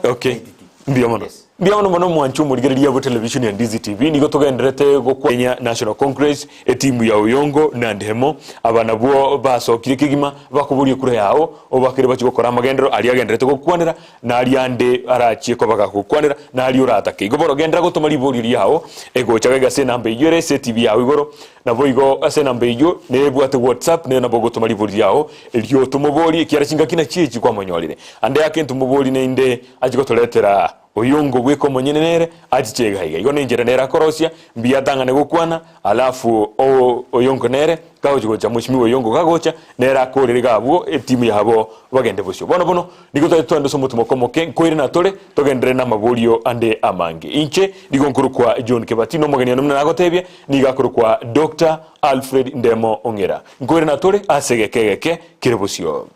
Okay. Mbiono mono mwanchu murigereria go television ya Ndizi TV nigo tugenderete gukwenya National Congress etimu ya Uyongo na Ndemo abana bo basokire kigima bakuburie kure yao obakire bakigokora amagendero ali agenderete gukwanira na ali ande arachie ko bakakukwanira na ali uratake igoboro gendera gutuma libori yao ego chagaga se namba igere se TV yawe igoro na boigo ase namba igyo ne bwate WhatsApp ne nabo gutuma libori yao elio tumubori kiarachinga kina chichi kwa manyolire ande yake tumubori ne inde ajigotoletera Uyongo gweko monyenere ajichega higa igo ninjera nera korosia mbia tangane gukwana alafu Uyongo nere kawo cha mushimi Uyongo kagocha nera korere gabo etimu yabo bagende busyo bono nigo twando somo tumokomoke koire na tole togendere na mabolio ande amange inche nigonkuru kwa John Kebatino mogeni nomna nagotebye nigakuru kwa Dr.Alfred Ndemo ongera koire na tole asegekegeke kirebusyo.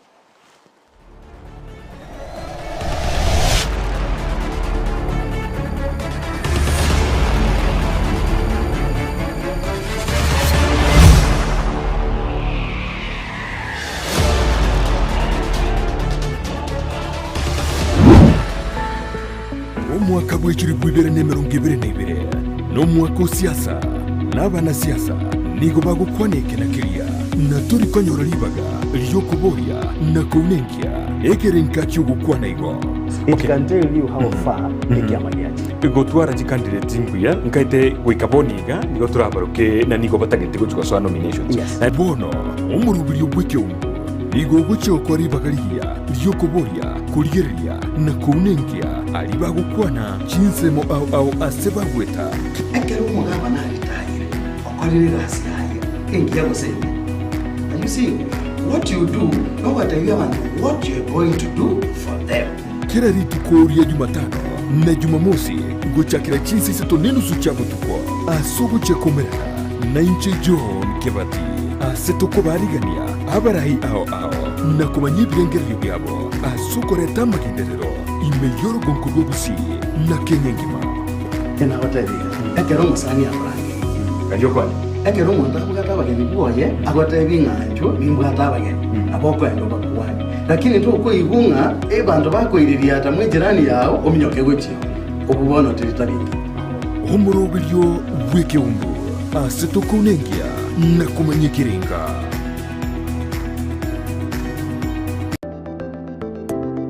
Mwaka bw'ekiri bw'ibere n'emirongo ibere n'ibere n'omwaka siasa n'abana siasa nigo bagukwaneke na kiria na turi konyora libaga lyokuboria na kunengia ekerenka cy'ugukwana igo. It can tell you how far ekiamaniaji igotwara candidate nguya nkaite gwikaboniga nigo turabaruke na nigo batagete gucuka so nominations na bono umurubiri Ekeumbu nigo gucyo kwa ribagariya lyokuboria kurigeria na kunengia aliba gukwana chinsemo au aseba gweta ekero mugaba na ritayire okorere rasikaye kengi yabo se. And you see what you do nobody you want what you're going to do for them. Kila ritukoria Jumatano na Jumamosi guchakira chinsi seto nenu suchabo tukwa asugu chekomera na inche John Kebati aseto kobarigania abarahi ao na kumanyibirengeri byabo asukoreta makinderero imeyoro gonkugo busi na kenyengima tena hotelera ekero musani abrangi kanyo kwani ekero muntu abugata bageni boye agota ebinganjo bimbugata bageni aboko endo bakwani lakini tu uko igunga bantu bakoiriria ata mwijirani yao ominyoke gwechi obubono tiritabindi omurobiryo Ekeumbu aseto kunengia na kumanyikirenga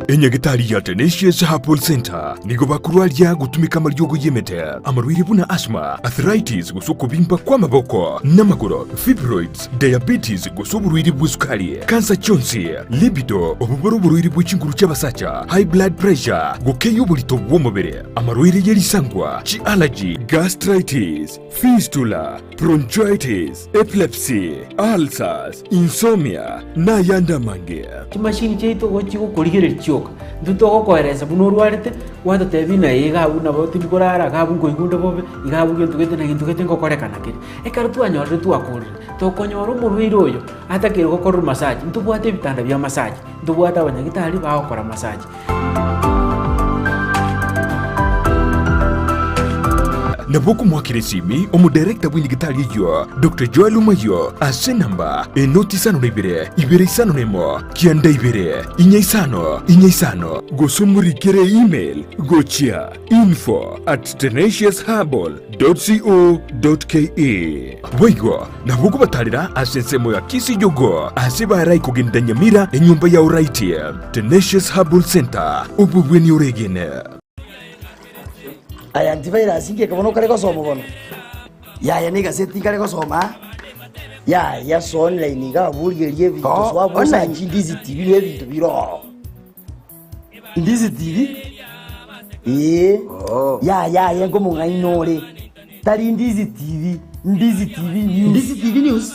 Enyagitari ya Tenacious Herbal Center nigo bakurwalia gutumika maryogo yemete amarwiri buna asthma, arthritis gusuko bimba kwa maboko namagoro, fibroids, diabetes gusuburwiri bw'isukari, cancer chonsi, libido obuboro burwiri bw'ikinguru cy'abasacha, high blood pressure gukeyo bulito bw'umubiri, amarwiri yerisangwa, chi allergy, gastritis, fistula, bronchitis, epilepsy, ulcers, insomnia na yanda mange. Kimashini cheito gochigo kurigere cyoka nduto koereza bunurwarite wata tebina yiga una boti bikorara kabungo igundo bobe igabuge ntugete na gintu ngokorekana kiri ekaro twanyorre twakurire tokonyora umurwiri oyo atakire gukora massage ntubwate bitanda bya massage ntubwata abanyagitari bakora massage. Naboku mwakiresimi omudirector w'indigitali yo Dr. Joel Umayo ase namba enoti sano ibere isano nemo kianda ibere inya gosumurikere email gochia info@tenaciousherbal.co.ke Waigo naboku batalira ase nsemo ya kisi jogo ase barai kugenda Nyamira enyumba ya uraiti Tenacious Herbal Center ububweni uregene aya antivirus inge kabono kare ko somo bono ya ni gazeti kare ko soma ya so online ga burgerie bintu swabo sa Ndizi TV le bintu biro Ndizi TV ya ngo mungainore tari Ndizi TV news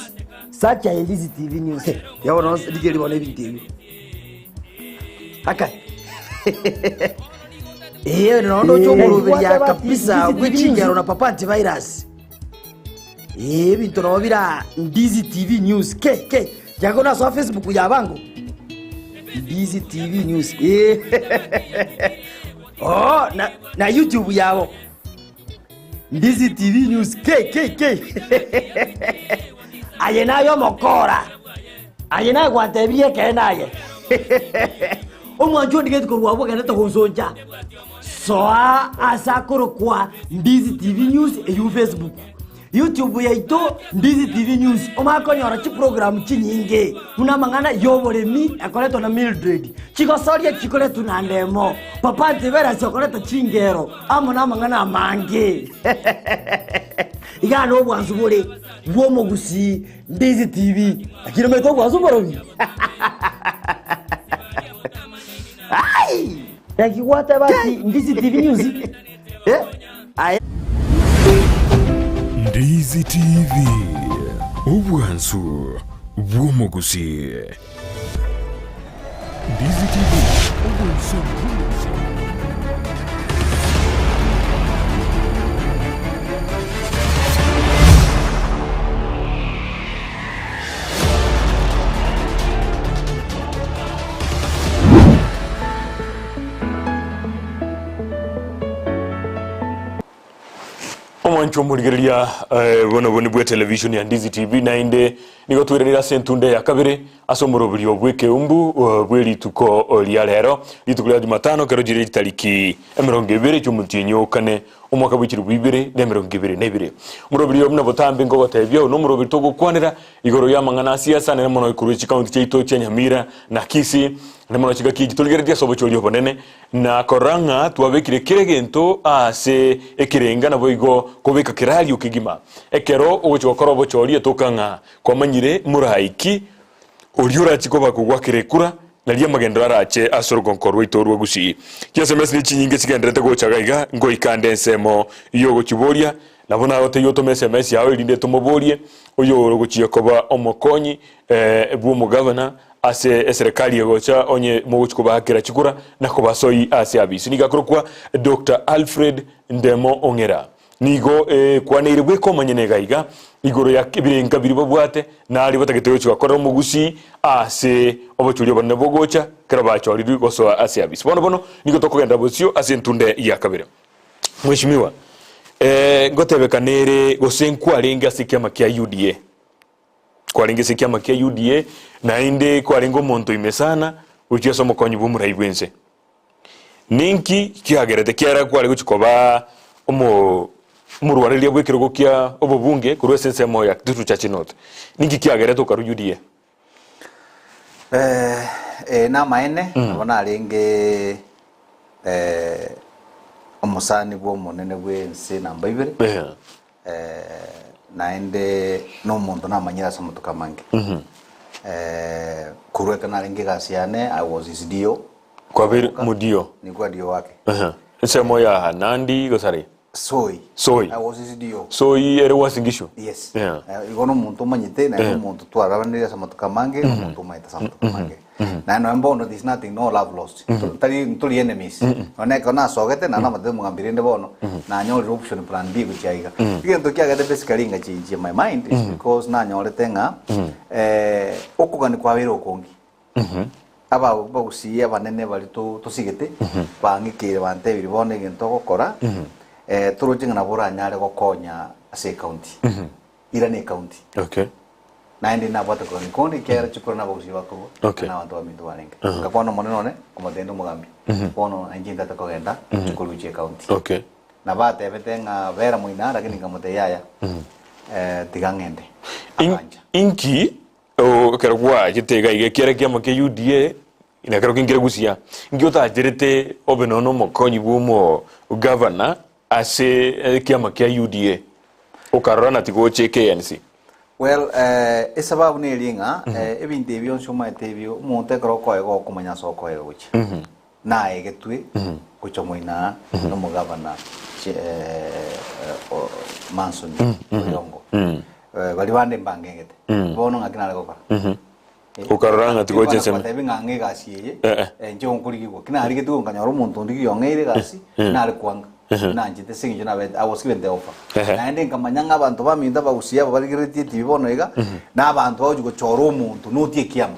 sacha Ndizi TV news ya wono digeri bona bintu akai nono chomurubirya kabisa gwechingaro na papa antivirus bintu nobira Ndizi TV news ke yakona so Facebook yabango Ndizi TV news na YouTube yabo Ndizi TV news ke aye nayo mokora aye na gwatebie ke naye omwanjo ndigeti korwabo gane to gonzonja soa asakoro kwa Ndizi TV News e Facebook YouTube yaito Ndizi TV News omakonyora chi program chinyinge muna mangana yoboremi akoleto na Mildred chikosoria chikoleto na Ndemo papa ntibera chokoleto chingero amona mangana mange igano bwanzu bole bwo mugusi Ndizi TV akiro meto bwanzu borobi ai yakiwata bati Ndizi TV News ai Ndizi TV ubwanzu bw'omugusi. Ndizi TV ubwanzu bw'omugusi. Omwancho murigeria bono bwe television ya Ndizi TV na inde nigo twirerera sentunde ya kabiri asomoro buri bwe Ekeumbu bwe lituko lya lero lituko lya Jumatano kero jiri tariki 20 cy'umutinyo kane umwaka w'ikiri 2022 murobiri omna botambe ngo batebyo no murobiri to gukwanira igoro ya mangana siasa ne mono ikuru county cheito cya Nyamira na Kisi ne mono kiga kiji tuligereria sobo cyo bonene na koranga twabekire kiregento ase ekirenga na boigo kubika kirali ukigima ekero ugo korobo chori tokanga kwamanyire muraiki uriura chikoba kugwa kirekura na lia magendo arache asoro konkorwe itorwa gusi kya SMS ni chinyinge sigendrete gochagaiga ngo ikandensemo iyo gochiboria nabona ote yoto SMS yawe linde tomoborie oyo gochiya koba omokonyi bwo mugavana ase serikali yogocha onye muguchiko bakira chikura na kobasoi ase abisi nigakorokwa Dr.Alfred Ndemo ongera nigo kwanire bwe komanyene gaiga igoro ya birenga biribo bwate na ali batagete cyo akora mugusi ase obochuri bane bogocha kera bachori goso ase abisi bono nigo tokogenda bosio ase ntunde ya kabira mweshimiwa ngotebekanere gosenkwa arenga sikiama kya UDA kwarenga sikiama kya UDA na inde kwarengo monto imesana uchiyo somo konyi bumuraibwense ninki kihagerete kiara kwari guchikoba murwarelia bwekero kya obobunge kurwe sense moya tutu cha chinote ninki kiagerete ukarujudie na maene abona arenge omusani bwo munene bwense namba 2 naende no muntu namanyira samutuka mange kurwe kana arenge gasiane I was his dio kwa vile mudio ni kwa dio wake semo ya Nandi gosari Soy I was his dio Soy ere wasingisho yes igono muntu manyite na muntu twarabanira samutuka mange muntu maita samutuka mange na no embono this nothing no love lost tuli enemies one kona sogete na namate mugambirinde bono na nyori option plan B kuchaiga igento kiagete basically ngachi my mind is because na nyorete nga okugani kwa wiro kongi aba bagusiya banene bali tusigete bangikire bante biribone gento gukora turujinga na bora nyare gokonya ase county ira ne county okay naende na bota ko ni kera chukura na bosi wako na watu wa mitu walenga ngapona moneno ne kumatendo mugambi pono anjinda ta kogenda chukuru che county okay na bate betenga vera muina lakini ngamote yaya tigangende inki o kerwa jitega igekere kya make UDA ina kero kingire gusia ngiota jerete obenono mokonyi bumo governor ase kya make UDA ukarana tigo KNC. Well, sababu ni linga ebintu ebyo nsoma etebyo umuntu ekoro koyego kumanya soko ero guchi na egetwe kucho moina no mugabana Manson yongo bali bande mbangengete bono ngakina gokora ukaranga tigo chense batebi ngange gasiye njo nkurigwo kina ari getu nganya umuntu ndigi yongeire gasi na ari kwanga nanjite singi na I was given the offer naende nkamanyanga abantu baminda bagusiya baligireti tibono ega na abantu bajugo choro umuntu nutie kiama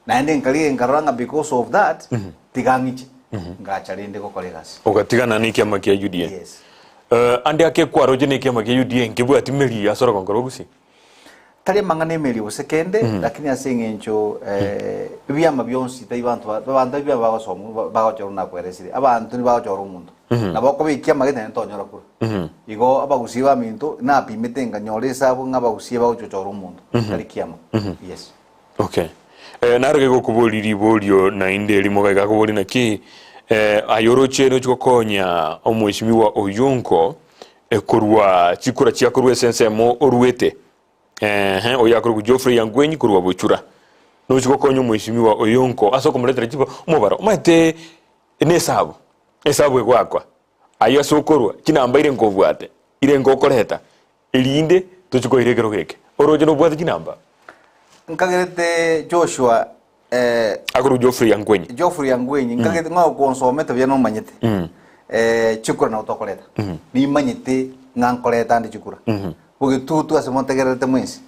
naende nkali nkaranga because of that tigangiche ngacharinde ko kolegas ugatigana ni kiama kya UDA yes ande ake kwaro jene kiama kya UDA ngibwa timeli asora konkoro gusi tari mangane meli usekende lakini asengencho byama byonsi taibantu bya bagosomu bagachoro na kweresire abantu ni bagachoro umuntu na bako bikia magete ntonyora kura igo abagusiba minto na pimetenga nyore sabo ngabagusiba bagachoro umuntu tari kiama yes okay narage gukubuliri bolio na inde limo ga kubuli na ki ayoroche no chikokonya omweshimiwa oyunko ekurwa chikura chiakurwe sensemo oruete oyakurwa Geoffrey Yangwenyi kurwa buchura no chikokonya omweshimiwa oyunko asoko muletera chipo mubaro maite esabu egwakwa ayo sokorwa kinamba ile ngovwate ile ngokoreta elinde tuchikoirekero geke oroje no bwate kinamba nkagerete Joshua akuru Geoffrey Yangwenyi nkagete ngo konsometa bya no manyete chikura na utokoleta ni manyete ngankoleta ndi chikura buge tutu asemontegerete mwisi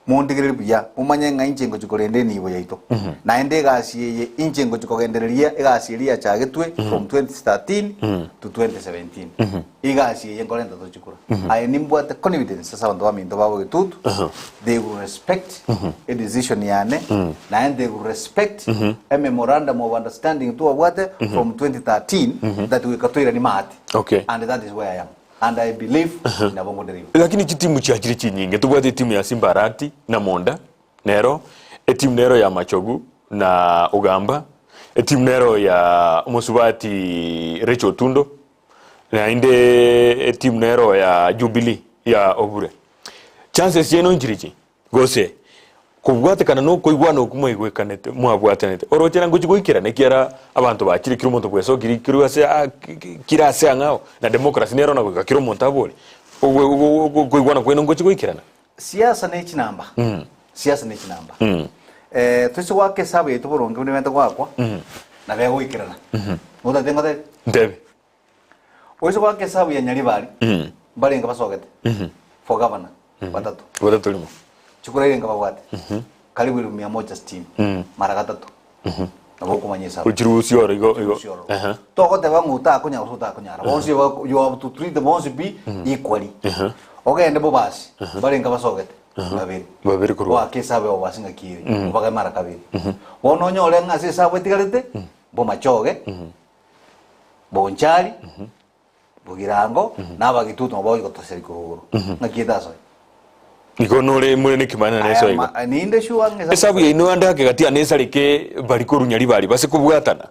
mondigere bya umanye nga inchengo chikorende ni ibo yaito na ende gasiye inchengo chikogendereria egasiria chagetwe from 2013 to 2017 igasiye yenkolenda to chikura aye nimbwate confidence sasa ndo amindo babo tutu they will respect a decision yane na ende will respect a memorandum of understanding to abwate from 2013 that we katwira ni mati okay and that is where I am and I believe na bongo deriva lakini kitimu chachiri chinyinge tubwate timu ya Simba Arati na Monda nero timu nero ya Machogu na Ugamba timu nero ya Musubati Recho Tundo na inde timu nero ya Jubilee ya Obure chances yeno njirichi gose kubwate kana no koigwana kumwekanete mwabwatanete orochera nguchigwikira nekiara abantu bakiri kiro muntu bweso kiri ase kirase angao na democracy nero na kiro muntu abole koigwana kweno nguchigwikirana siasa ne chinamba siasa ne chinamba tusi wake sabe to boronge une vento kwakwa na bego ikirana muda tengo de ndebe oiso wake sabe ya nyali bali bali nga basogete for governor batatu limo chukura ile ngaba wate karibu 160 mara gatatu nabo kumanyisa uchirusi oro igo to ko te bangu ta kunya usuta kunya bonsi you have to treat the bonsi be equally okay ndebo basi bali ngaba sogete babiri kurwa kesabe owasinga kiri mpaka mara kabiri wono nyole ngase sabe tigarete bo machoge bonchari bugirango nabagitutu nabo igotoseri kuruguru ngakitaso ikonole murene kimana neso igo ninde shuwange esabu ino andake gati anesa leke bali ko runyali bali base kubwatana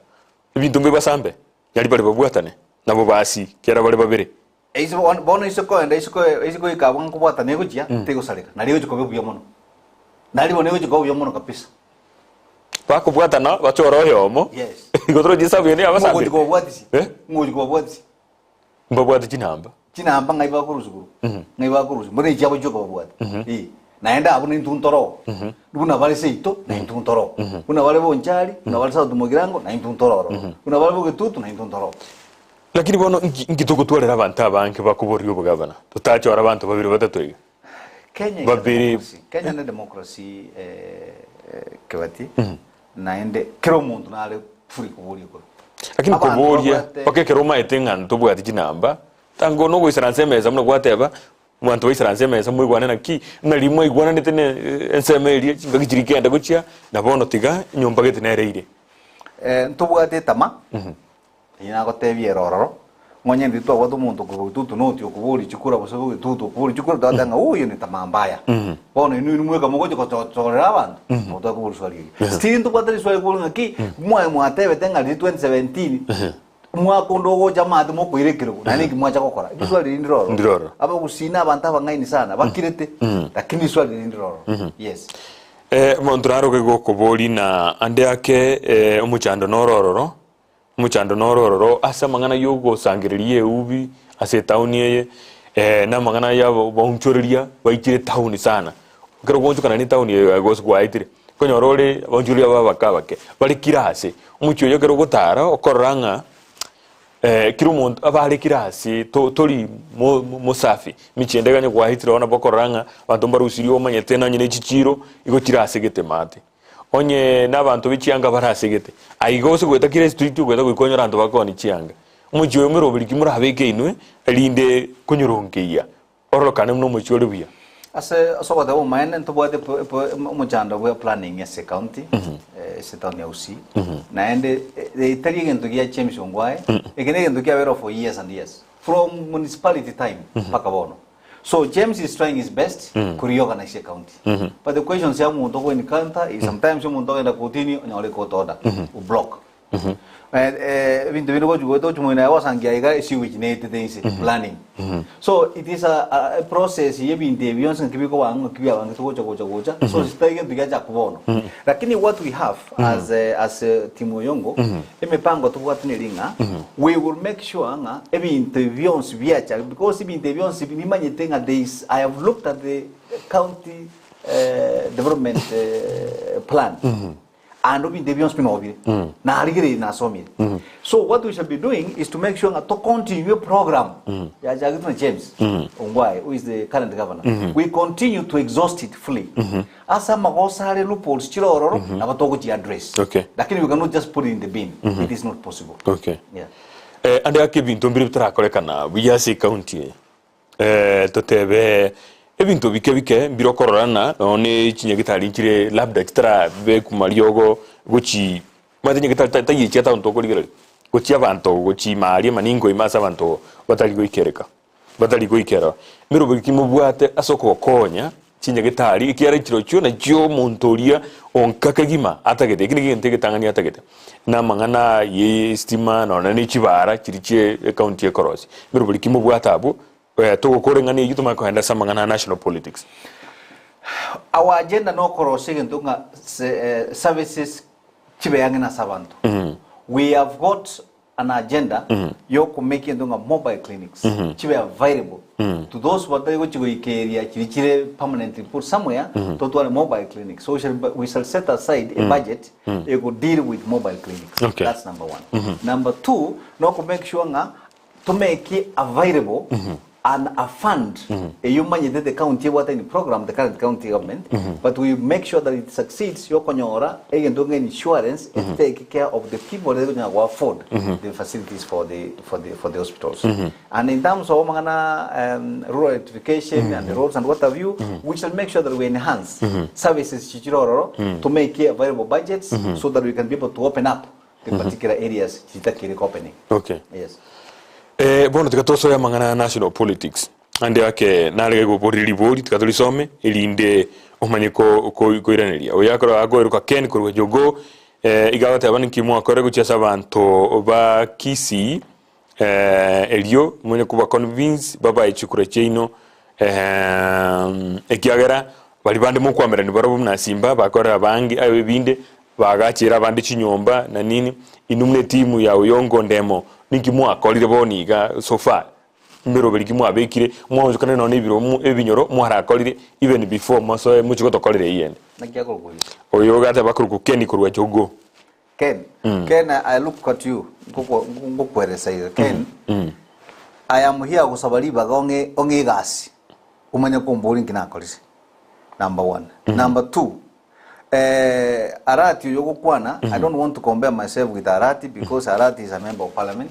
ibintu mbe basambe yali bali babwatane nabo basi kera bali babere eiso bono iso ko ikabon kubwatane gujia tego saleka naliyo jikobe buyo mono nali bono jikobe buyo mono kapisa bako bwatana bachoro yomo yes igotro jisabu yene abasambe ngojiko bwatisi ngojiko bwatisi mbabwati chinamba ngaiba kuruzuguru ngaiba kuruzu mbone ichabo joko bwati naenda abune ntuntoro buna bale seito na ntuntoro buna bale bonchari buna bale sa tumogirango na ntuntoro buna bale bogetutu na ntuntoro lakini bono ngitoko twalera abantu abanke bakuborio bugabana tutachora abantu babiri batatu iga Kenya na democracy kebati naende kero muntu nale furi kuborio ko lakini kuboria pakekero maetenga ntobwati chinamba tango no gwisaransemeza muno gwateba mwanto wisaransemeza mwigwana naki nalimwe igwana netene ensemeria ngagijirikenda guchia nabono tiga nyumba gete nereire ntobwate tama ina gotebie rororo ngonye nditwa watu muntu kubututu noti okuburi chikura bosogo tutu okuburi chikura dadanga uyu ni tama mbaya bono inu mweka mugoje ko torera abantu mutu kuburi swali stinto kwatari swali kuburi ngaki mwatebe tenga 2017 mwakondo go jamade mo kwirekero nani kimwacha gukora iswali ndiroro aba gusina abantu abangaini sana bakirete lakini iswali ndiroro yes montraro ke goko boli na ande ake omuchando norororo asa mangana yogo sangiririe ubi ase tauni ye na mangana ya bonchoreria baikire tauni sana kero goncho kana ni tauni ye goso kwaitire konyorore bonchoreria babakabake bali kirase mucho yo kero gotara okoranga kirumuntu abali kirasi tori musafi michendeganye kwahitira ona bokoranga bantu mbarusirio manyete na nyine chichiro igo kirase gete mate onye nabantu bichianga barasegete aigose gweta kire street gweta kwikonyora antu bakoni chianga mujiwe muro buri kimura habeke inwe elinde kunyoronkeya orokane muno muchore buya so what the man and to what the mojanda we are planning as a county set on uc na and they taking to get James Ongwai again to get for years and years from municipality time pakabono. So James is trying his best to reorganize the county. But the question is, sometimes you want continue on your court order or block. Planning. So it is a process. So what we have as Timo Yongo, we will make sure interviews because interviews I have looked at the county development plan. And so what we shall be doing is to make sure to continue program. James Ongwai, who is the current governor, we continue to exhaust it fully. As some loopholes address. Okay. That we cannot just put it in the bin. It is not possible. Okay. Yeah. And I keep in Tombra Kolekana, we are say county. To tebe ebintu bike biro korana one chinyagitali chire labda extra be kumariogo gochi mate nyagitali tayi chata ontoko ligere gochi abantu gochi mari maningo imasa abantu batali goikereka batali goikera miro bikimo bwate asoko konya chinyagitali ikiara chiro chyo na jyo montoria onkakagima atagete kini ntegetangani atagete na mangana ye stima na ne chibara chiriche account ye korosi miro bikimo bwata abu to ko ngani yutuma ko handa samangana national politics. Our agenda no korosing tunga services chibeangina sabantu. We have got an agenda yoko making tunga mobile clinics chibe available to those what they go to area chire permanently put somewhere to mobile clinics. So we shall set aside a budget it will deal with mobile clinics. Okay. That's number one. Number two, no ko make sure to make it available and a fund, you manage the county what any program, the current county government, but we make sure that it succeeds. Your konyora, again doing insurance and take care of the people that will afford the facilities for the hospitals. And in terms of rural electrification and the roads and what have you, we shall make sure that we enhance services to make available budgets so that we can be able to open up the particular areas opening. Okay. Yes. Bono tikatoso ya mangana national politics ande yake nalege go borili boli tikatolisome elinde omanyeko ko iraneria oyakoro agoeruka ken ko jogo igawate abani kimwa akore guchasa bantu ba kisi elio mwenye kuba convince baba ichikura cheino ekiagera bali bande mu kwamera ni barabu na simba bakora abangi abebinde bagachira abandi chinyomba na nini inumne timu ya Uyongo Ndemo nikimwa akolire boniga so far mbero belikimwa abekire mwanjukana none ibiro ebinyoro mwara akolire even before maso muchiko tokolire yende nakiako kuli oyo gata bakuru keni kurwa jogo Ken I look at you ngokweresa ile Ken I am here kusabaliba onge gasi umanya kombori kinakolise number 1 number 2 Arati Yogokwana, I don't want to compare myself with Arati because Arati is a member of parliament.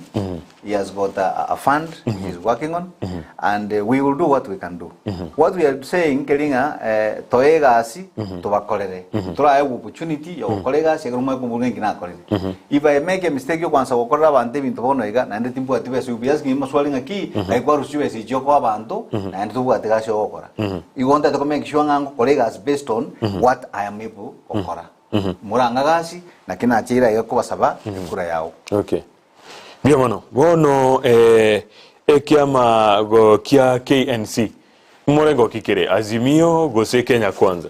He has got a fund he is working on, and we will do what we can do. What we are saying, Kelinga, Toega Asi, Tobakolere. Tora have opportunity, your colleagues, if I make a mistake, you once Okora and Devin Tobonoega, and the Timbo Atibes will be asking him swallowing a key, like what you is Joko Abanto, and do what the Gasho Okora. You wanted to make sure colleagues based on what I am able okora muranga gasi lakini achira yoko basaba kura yao. Okay bia mano bono ekiama go kia KNC morengo kikere Azimio gose Kenya Kwanza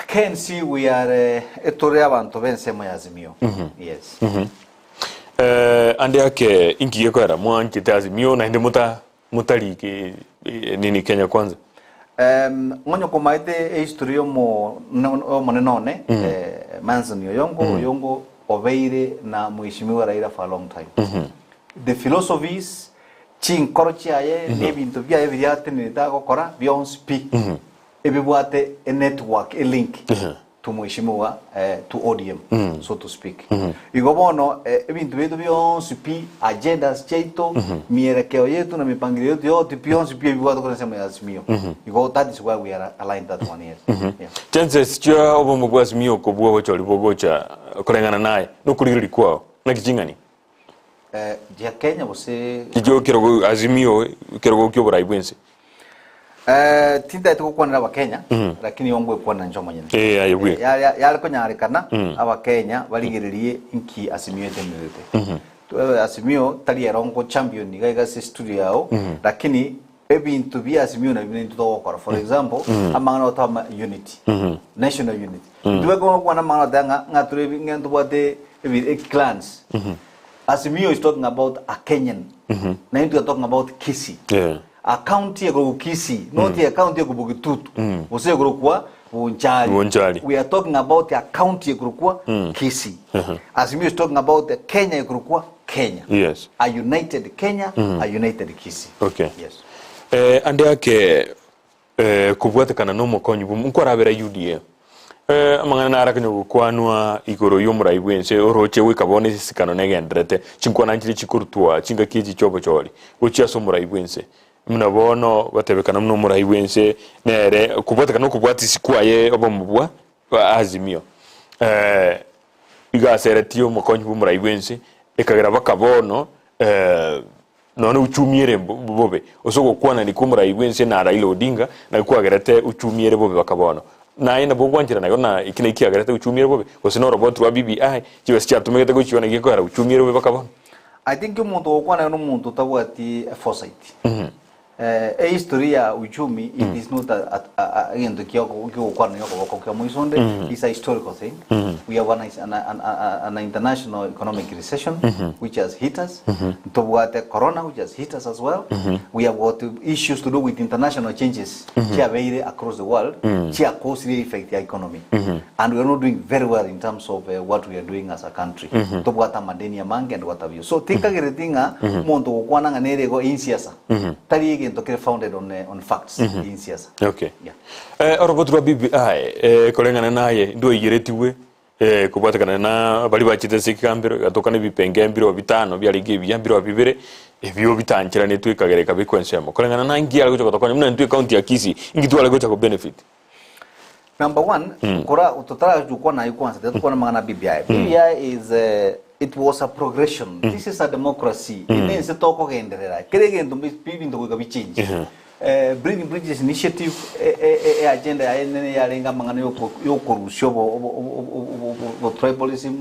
KNC we are etore abantu bense mu Azimio. Yes. Ande yake inki yekora mwanki te Azimio na inde mutali ke nini Kenya Kwanza ngonyo komaite history mo monenone Manson Yongo obeire na mheshimiwa Raila for a long time. The philosophies chinkorochi aye nebintu bya ebiate nita gukora beyond speak ebibwate a network a link tumuheshimiwa to ODM so to speak igo bono ebintu bitu byonse pi agendas cheito mierekeo yetu na mipangilio yetu yote byonse pi bigwata kwa sema Azimio igo that is why we are aligned that one here chances cha obo kwa Azimio ko bwo choli bogocha kurengana naye no kurigiri kwao na kijingani ya Kenya bose kijo kero Azimio kero kyo buraibwense tinda ito kwa na Kenya lakini yongwe kwa na njoma nyene aywe ya ko nyarikana aba Kenya baligiririe inki Azimio temete Azimio tali erongo champion ni gaiga studio yao lakini ebintu bya Azimio na bintu to for example amangana otama unity national unity duwe ko kwa na mangana danga ngature ngento bate clans Azimio is talking about a Kenyan na you are talking about Kisii a county ya Kisii not a county ya Bugitutu use kwa Bonchari we are talking about a county ya kwa Kisii Azimio is talking about the Kenya ya kwa Kenya yes a united Kenya a united Kisii okay yes ande yake kubwate kana no mokonyi mukwarabera UDA amangana na arakanyo gukwanwa igoro y'umuraibwense oroche wikabone sisikano negendrete chinkwana nkiri chikurutwa chinga kiji chobo chori uchiya so muraibwense mnabono batebekana mno muraibwense nere kubwateka no kubwati sikwaye obo mubwa Azimio igaseretio mokonyi bumuraibwense ekagera bakabono none uchumiere bobe osogo kwana ni kumuraibwense na Raila Odinga na kwagerete uchumiere bobe bakabono na ina bogwanjira nayo na ikine kiagerete uchumiere bobe osino robot wa BBI kiwe sia tumegete guchiona giko ara uchumiere bobe bakabono I think umuntu okwana no muntu tabwati foresight historia uchumi it is not again the kioko kwana yoko kwa muisonde is a historical thing we have an international economic recession which has hit us tobwate corona which has hit us as well we have got issues to do with international changes here across the world here cause the effect the economy and we are not doing very well in terms of what we are doing as a country tobwata madeni ya mange and what have you so think ageretinga muntu okwana nganere go insiasa tari founded on facts in siasa okay yeah orobotura BBI kolengana naye ndo igiretiwe kubatakana na bali bachite sikambiro gatokana bipenge mbiro bitano byaligi byambiro bibere ebyo bitangira netwe kagereka bikwensemo kolengana na ngira gucho gatokana muna ntwe county ya Kisii ingitwala gucho ko benefit number 1 kora utotara jukwa na ikwanza tukona mangana BBI is it was a progression this is a democracy inense toko genderera kerege ndumbi bibintu kwa bichinji bringing bridges initiative agenda ya nene ya lenga mangana yo korusyo bo tribalism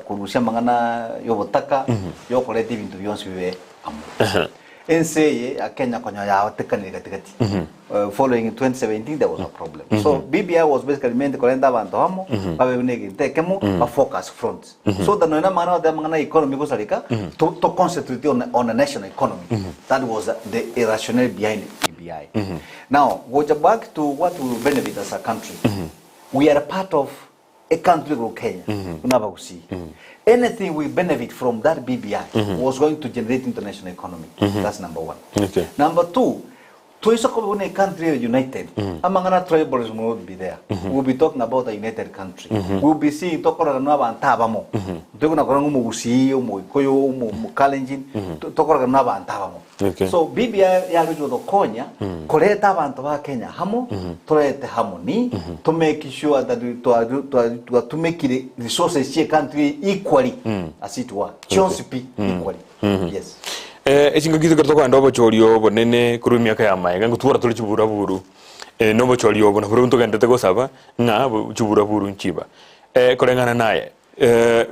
korusya mangana yo botaka yo kolete bintu byonse bibe amu enseye Kenya konya ya tekani gatigati following 2017 there was a problem so BBI was basically meant to kolenda abantu hamo babe nege tekemo a focus front so that no mana da mangana economy ko salika to concentrate on a national economy that was the rationale behind BBI now go back to what will benefit as a country we are a part of a country like Kenya unabagusi anything we benefit from that BBI was going to generate international economy that's number 1 okay number 2 to is a country united amangana tribalism will be there we'll be talking about a united country we'll be seeing tokora na bantabamo ndekuna korango mugusi umuikoyo umukalenjin tokora na bantabamo so BBI yarujo dokonya koleta abantu ba Kenya hamo torete harmony to make sure that to make the resources in country equally as it were chonsipi equally yes echinga kitu katoko ndobo chorio bonene kuri miaka ya mayenga ngutwara tuli chibura buru nobo chorio bona kuri ntoka ndete go saba na chibura buru nchiba kolengana naye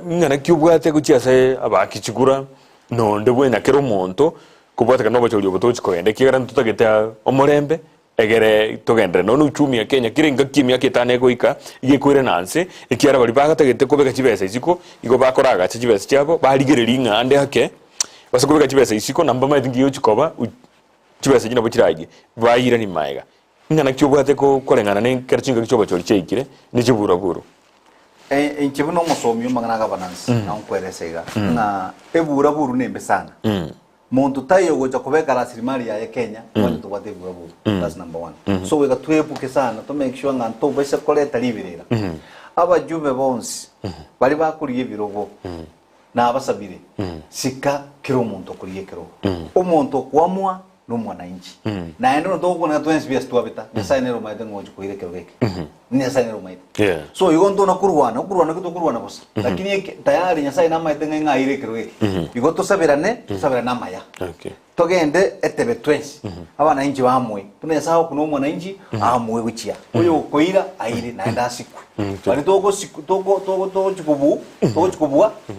ngana kyubwate guchiase abakichigura no ndebwe na kero monto kubwate kanobo chorio botochi koende kigara ntutageta omorembe egere togendre no uchumi ya Kenya kirenga kimya kitane goika igikwire nanse ikiara bali bagatagete kobeka chibesa isiko igo bakoraga chibesa cyabo barigereri ngande hake basakubika chibesa isiko namba maithingi yo chikoba chibesa jina bukiraje bayira ni maiga ngana kyobwate ko kolengana ne kerchinga kichoba chori cheikire ni chibura buru nchibuno musomi mangana governance na nkweresega na ebura buru nembe sana muntu tayo gocha kubeka rasilimali ya Kenya wani tubate burabu. That's number one. So we got to epuke sana to make sure nganto bese koleta libirira. Abajube bonsi bali bakuriye birogo na abasabire sika kiro muntu kuriye kiro umuntu kwamwa no mwananchi na endo ndo kuna twensi bia stuabita designer maite ngoju kuire kiro geke ni designer maite so igonto na kurwana kitu kurwana bosa lakini tayari nyasai na maite ngai ire kiro geke igoto sabirane sabirana maya togende etebe twensi abana inji bamwe tunesa kuno mwananchi amwe guchia uyo koira aire na enda sikwe bali togo chikubu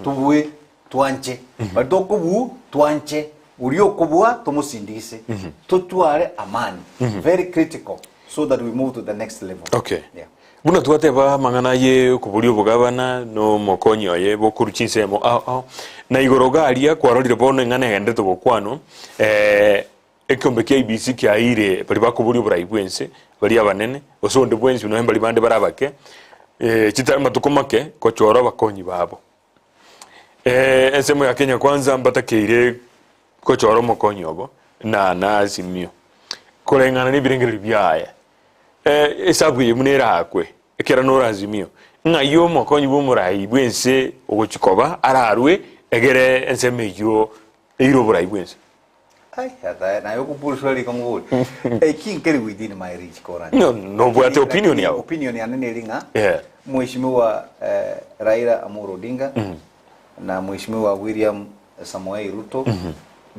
tubuwe tuanche bali tokubu tuanche uriyo kubua tumusindise tutware amani very critical so that we move to the next level. Buna tuateba mangana ye kuburio bugabana no mokonyo ye bokuruchinsemo na igorogaria kwarorire bono ngane hende to bokwano Ekeumbu KBC kyaire bali bakuburio buraibwense bali abanene osonde bwense no hembali bande barabake chitari matukomake kochoro bakonyi babo ensemo ya Kenya kwanza mbatakeire kochoro mokonyi obo na azimio kolengana ni birengeri byaye esabu yemunera akwe ekera no azimio ngayo mokonyi bumurai bwense ogochikoba ararwe egere enseme yo eiro burai bwense hata na yo kupulshwali kamuguli kinkeri within my reach kora no bwate opinion yao opinion ya nene linga mheshimiwa Raila Amolo Odinga na mheshimiwa William Samoei Ruto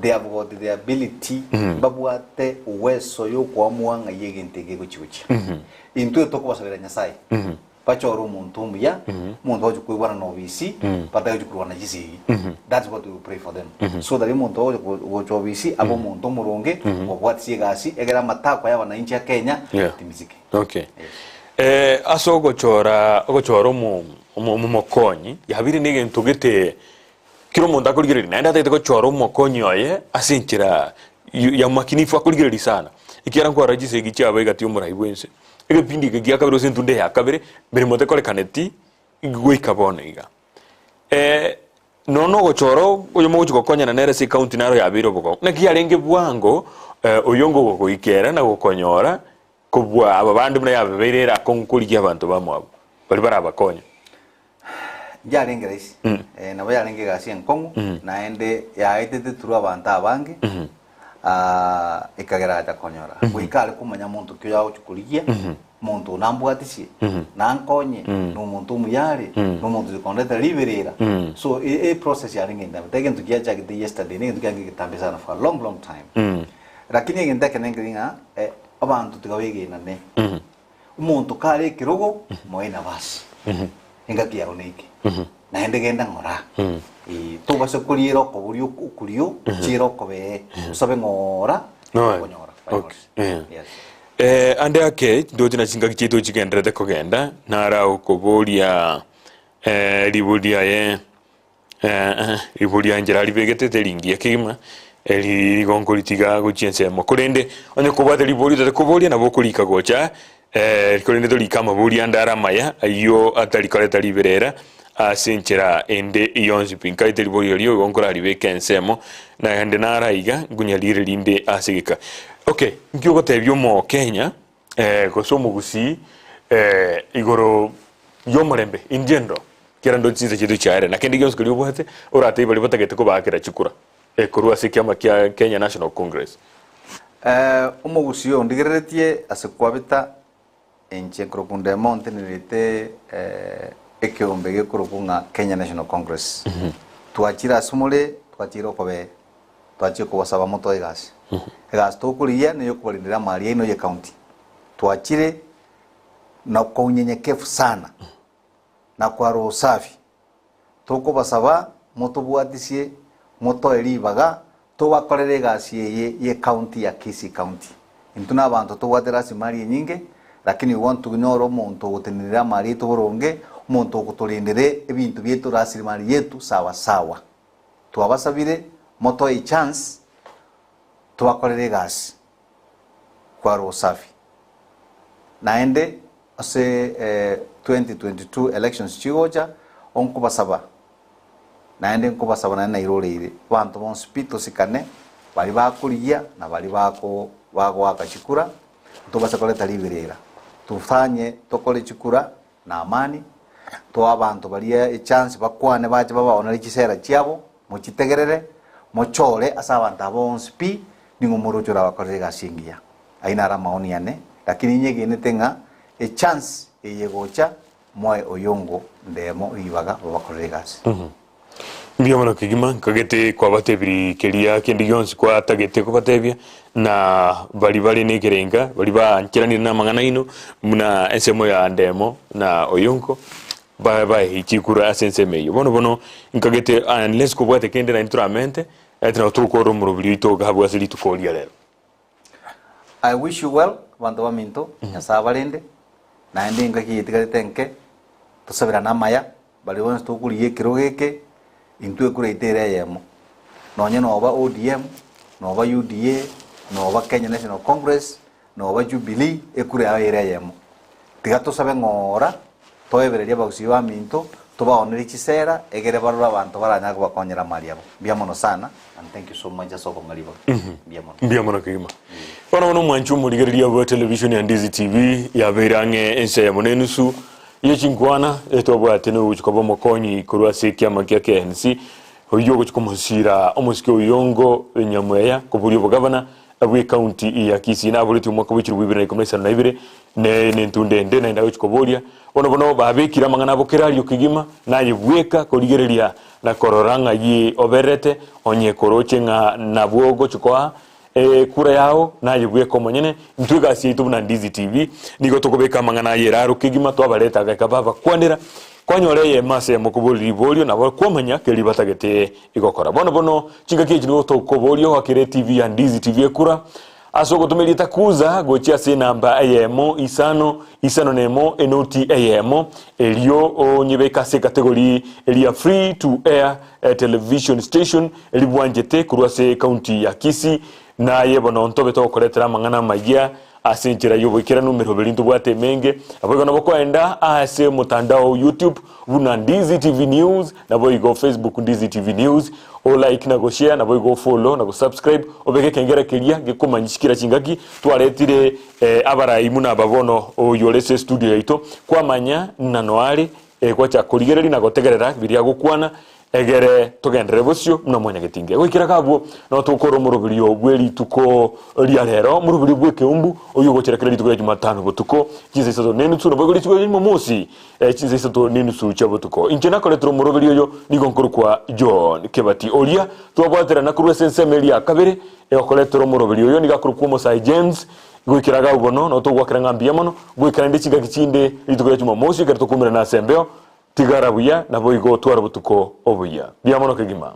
they have got the ability babuate uwezo yo kuamua ngayege ntege guchiuchi into to kubasabira nyasai pachoro muntu muya muntu ojo kuibana no visi pata ojo kurwana jisi that's what we pray for them so that muntu ojo visi abo muntu muronge obwatsi gasi egera matako y'abana inchi ya Kenya timizike aso gochora mu mokonyi yabiri nige ntugete kiro muntu akurigirira naenda tete gochora mu mokonyi oye asinchira ya makinifu akurigirira sana ikiara kwa rajise gicha abega umurayi bwense ege pindi ke giaka bero sentunde ya kabere bere mote kole kaneti igwika bone iga nono gochoro oyo moguchi gokonya na nere si county naro ya biro boko na kiarenge bwango oyongo go ikera na gokonyora kubwa ababandi mna yaberera konkuriye abantu bamwabo bari barabakonya yarengeresi na bayarenge gasi enkongo na ende yaitete turu abantu abange ikagera atakonyora wikale kumanya muntu kyo yawo chukuriye muntu nambwatisi nankonye no muntu muyare no muntu zikondeta liberera so a process yaringe ndaba tegen tukia chakite yesterday ninge tukia ngitambisana for a long time lakini ngenda kenenga abantu tukawege nane umuntu kale kirogo moina basi ingaki yaroneke na ende genda ngora to base kuliro ko buriyo kuriyo chiro ko be sabe ngora konyora ande ake dotina chinga kichito chigendrete kogenda nara ukoboria libudia ye libudia njera libegete telingi akima eli gonkolitiga guchense mokorende onye kubate libudia kuboria na bokulika gocha likorende to likama buria ndara maya ayo atalikoreta liberera asinchira ende iyonzi pinka iteliborio lyo gonkora libeke ensemo na hande naraiga gunyalire linde asigika ngyo gotebyo mo Kenya gosomo gusi igoro yomorembe injendo kera ndo tsinze chitu chaere na kendi gyonsko lyo bohate orate bali batagete ko bakira chikura korwa sikiama kya Kenya National Congress umugusi yo ndigeretie asekwabita enche krokunde mountain nirite Ekeumbu gekurukunga Kenya National Congress tuachira asumule tuachira kobe tuachira kubasaba moto egasi egasi tukuriye niyo kubarindira mali ino ye county tuachire na kwa unyenyekevu sana na kwa roho safi tukubasaba moto bwatisie moto elibaga tubakorere egasi ye county ya Kisii County intuna abantu tubwatera simali nyinge lakini we want to know muntu gutenera mali tuburonge muntu okutulindire ebintu byetu rasilimali yetu sawa sawa twabasabire moto e chance tubakorere gasi kwa roho safi naende ase 2022 elections chigoja onkubasaba naende nkobasabana na iroreire bantu bonse pito sikane bali bakuria na bali bagwaka chikura tubasa koleta liberera tufanye tokole chikura na amani to abantu bali a chance bakwane baje babaona ikisera cyabo mukitegerere mochole asa abantu bonse pi ningo morochora bakorega singia aina ra maoni yane lakini nyege netenga a chance eyegocha moe oyongo ndemo ibaga bakorega Mbiamana kigima kagete kwa batebiri kelia kendi yonsi kwa tagete kwa batebia na bali negerenga bali ba nkirani na mangana ino muna ensemo ya Ndemo na oyongo ba hikikura asenseme bono nkagete unless ko bwate kende na intramente etra tukoro murubili to gabu asili tukolia lero. I wish you well bantu baminto yasabalende na ndi ngaki yitigatenke tusabira namaya bali wonse tukuriye kirogeke intwe kureitere yemo nonye noba ODM noba UDA noba Kenya National Congress noba Jubilee ekure aire yemo tigato sabe ngora toebereria bagusiba minto tubaonera ikisera egere barura abantu baranya kubakonyera mariabo biamono sana and thank you so much asoko ngalibo biamono kigima ono mwanchu murigereria bwa television ya Ndizi TV ya berange ense ya monenusu yechinkwana etobwa teno uchikobo mokonyi kurwa sekia makia KNC oyo guchikomusira omusike oyongo enyamweya kuburio bugavana abwe county ya Kisii na buliti umwaka w'ikiri 2012 ne ntundende na ndawo chikoboria bono babekira mangana bokerari kigima naye bweka korigereria na kororanga yi oberete onye koroche nga nabwogo chikoa kura yao naye bweko monyene ntwiga situ na Ndizi TV nigo tokobeka mangana yeraro kigima twabareta gakababa kwanira kwanyoreye mase mukubuli bolio na kwamanya keli batagete igokora bono chinga kije nigo tokobolio hakire TV ya Ndizi TV ekura asoko tumelita kuza gochia se namba ayemo isano nemo enoti ayemo elio onyebeka se kategori elia free to air television station elibwanjete kurwase county ya Kisii na yebono ntobe to koletera mangana magia asenjera yobokera numero belintu bwate menge aboga naboko enda ase mutandao YouTube buna Ndizi TV News na boy go Facebook Ndizi TV News o like na go share na boy go follow na go subscribe obeke kengera kelia gekomanyishikira chingaki twaretire abarayi muna ababono o yolese studio ito kwamanya nanoari kwa cha kurigereri na gotegerera biria gukwana egere tugendere busyo muna mwanya getinge wikira kabo no tukoro murubirio bweri tuko ria rero murubiri bwe Ekeumbu oyo gocherekera lituko ya Jumatano butuko kinze isato nenu tsuno bwe lituko ya Momosi kinze isato nenu su cha butuko injena kole tro murubirio yo nigonkuru kwa John Kebati olia twabwatera na kurwe sensemelia kabere kole tro murubirio yo nigakuru kwa Mosai James gwikira gabo no tugwakira ngambia mono gwikira ndichiga kichinde lituko ya Momosi kerto kumira na sembeo tigara buya na boigo twara butuko obuya biamono kigima